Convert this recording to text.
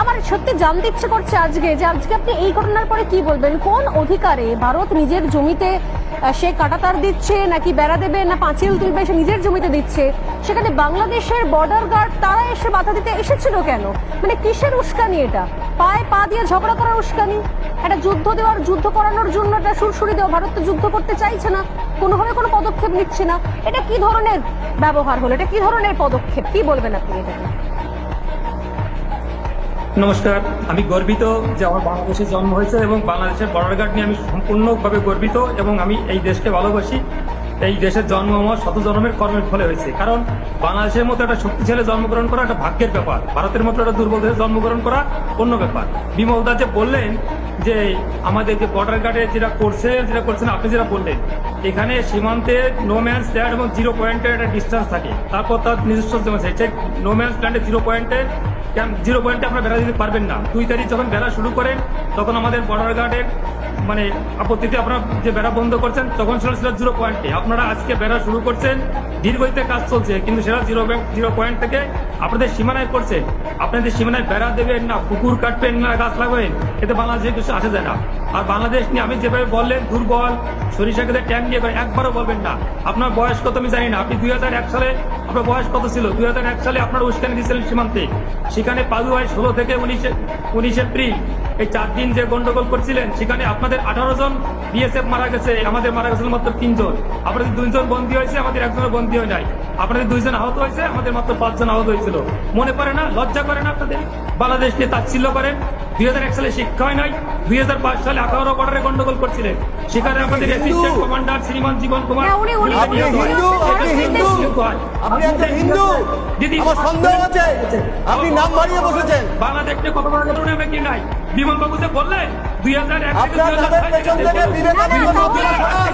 আমার সত্যি জানতে ইচ্ছে করছে আজকে যে আজকে আপনি এই ঘটনার পরে কি বলবেন? কোন অধিকারে ভারত নিজের জমিতে সে কাঁটাতার দিচ্ছে, নাকি বেড়া দেবে, না পাঁচিল তুলবে, সে নিজের জমিতে দিচ্ছে? সেখানে বাংলাদেশের বর্ডার গার্ড তারা এসে বাধা দিতে এসেছিল কেন? মানে কিসের উস্কানি এটা? পায়ে পা দিয়ে ঝগড়া করার উস্কানি? একটা যুদ্ধ করানোর জন্য একটা সুরসুরি দেওয়া। ভারত তো যুদ্ধ করতে চাইছে না, কোনোভাবে কোনো পদক্ষেপ নিচ্ছে না। এটা কি ধরনের ব্যবহার হলো? এটা কি ধরনের পদক্ষেপ? কি বলবেন আপনি এটাকে? নমস্কার, আমি গর্বিত যে আমার বাংলাদেশে জন্ম হয়েছে এবং বাংলাদেশের বর্ডার গার্ড নিয়ে আমি সম্পূর্ণভাবে গর্বিত এবং আমি এই দেশকে ভালোবাসি। এই দেশের জন্ম আমার শত জন্মের কর্মের ফলে হয়েছে। কারণ বাংলাদেশের মতো একটা শক্তিশালী জন্মগ্রহণ করা একটা ভাগ্যের ব্যাপার, ভারতের মতো একটা দুর্বল দেশে জন্মগ্রহণ করা অন্য ব্যাপার। বিমল দা যে বললেন যে আমাদের যে বর্ডার গার্ডে যেটা করছেন আপনি যেটা বললেন, এখানে সীমান্তে নো ম্যানস ল্যান্ড এবং 0 পয়েন্টের একটা ডিস্টেন্স থাকে, তারপর তার নিজস্ব সেই নো ম্যানস ল্যান্ডে 0 পয়েন্টে আপনারা বেড়া দিতে পারবেন না। 2 তারিখ যখন বেড়া শুরু করেন তখন আমাদের বর্ডার গার্ডের মানে আপত্তিতে আপনারা যে বেড়া বন্ধ করছেন তখন ছিল 0 পয়েন্টে। আপনারা আজকে বেড়া শুরু করছেন, দীর্ঘতে কাজ চলছে, কিন্তু সেটা 0 পয়েন্ট থেকে আপনাদের সীমানায় করছে। আপনাদের সীমানায় বেড়া দেবেন না, পুকুর কাটবেন না, গাছ লাগাবেন, এতে বাংলাদেশে কিছু আসা যায় না। আর বাংলাদেশ নিয়ে আমি যেভাবে বললেন দুর্বল, সরিষা খেতে ট্যাঙ্ক দিয়ে একবারও বলবেন না। আপনার বয়স কত আমি জানি না, আপনি 2001 সালে আপনার বয়স কত ছিল? 2001 সালে আপনারা উস্কানি দিয়েছিলেন সীমান্তে। সেখানে পালুয়ায় 16 থেকে 19 এপ্রিল এই 4 দিন যে গন্ডগোল করছিলেন, সেখানে আপনাদের 18 জন বিএসএফ মারা গেছে, আমাদের মারা গেছিল মাত্র 3 জন। আপনাদের 2 জন বন্দী হয়েছে, আমাদের 1 জনের বন্দী হয় নাই। আপনাদের 2 জন আহত হয়েছে, আমাদের মাত্র 5 জন আহত হয়েছিল। মনে পড়ে না? লজ্জা করে না আপনাদের? বাংলাদেশ নিয়ে তাচ্ছিল্য করেন। 2001 সালে শিক্ষা হয় নাই, 2005 সালে 18 বর্ডারে গন্ডগোল করছিলেন, সেখানে আমাদের অ্যাসিস্ট্যান্ট কমান্ডার শ্রীমান জীবন কুমার আপনি নাম বাড়িয়ে বসেছেন। বাংলাদেশ নিয়ে কথা বলার কারণে কি নাই? বিমল বাবু যে বললেন 2001 থেকে 2005